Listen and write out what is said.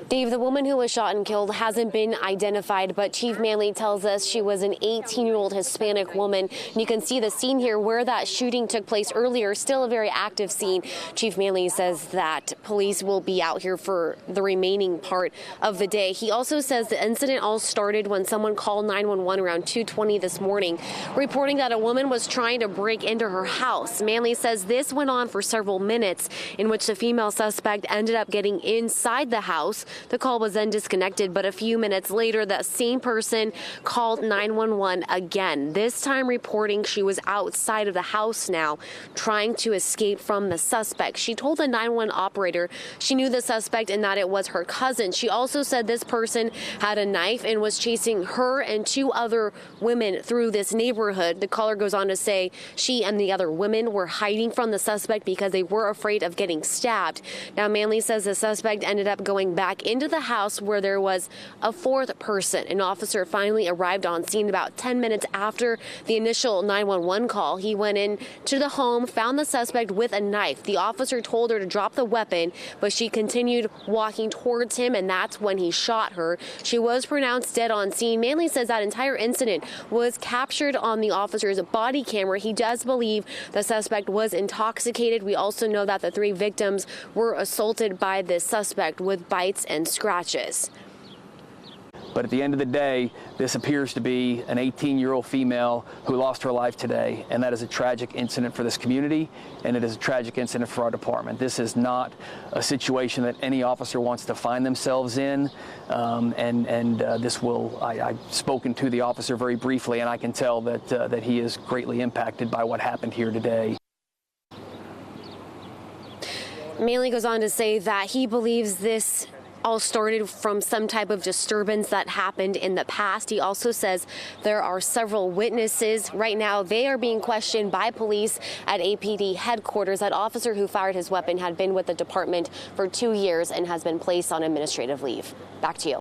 Dave, the woman who was shot and killed hasn't been identified, but Chief Manley tells us she was an 18-year-old Hispanic woman. And you can see the scene here where that shooting took place earlier, still a very active scene. Chief Manley says that police will be out here for the remaining part of the day. He also says the incident all started when someone called 911 around 2:20 this morning, reporting that a woman was trying to break into her house. Manley says this went on for several minutes, in which the female suspect ended up getting inside the house. The call was then disconnected, but a few minutes later, that same person called 911 again, this time reporting she was outside of the house now, trying to escape from the suspect. She told the 911 operator she knew the suspect and that it was her cousin. She also said this person had a knife and was chasing her and two other women through this neighborhood. The caller goes on to say she and the other women were hiding from the suspect because they were afraid of getting stabbed. Now, Manley says the suspect ended up going back into the house where there was a fourth person. An officer finally arrived on scene about 10 minutes after the initial 911 call. He went in to the home, found the suspect with a knife. The officer told her to drop the weapon, but she continued walking towards him, and that's when he shot her. She was pronounced dead on scene. Manley says that entire incident was captured on the officer's body camera. He does believe the suspect was intoxicated. We also know that the three victims were assaulted by this suspect with bites and scratches. But at the end of the day, this appears to be an 18-year-old female who lost her life today, and that is a tragic incident for this community, and it is a tragic incident for our department. This is not a situation that any officer wants to find themselves in, this will, I've spoken to the officer very briefly, and I can tell that he is greatly impacted by what happened here today. Manley goes on to say that he believes this all started from some type of disturbance that happened in the past. He also says there are several witnesses. Right now, they are being questioned by police at APD headquarters. That officer who fired his weapon had been with the department for 2 years and has been placed on administrative leave. Back to you.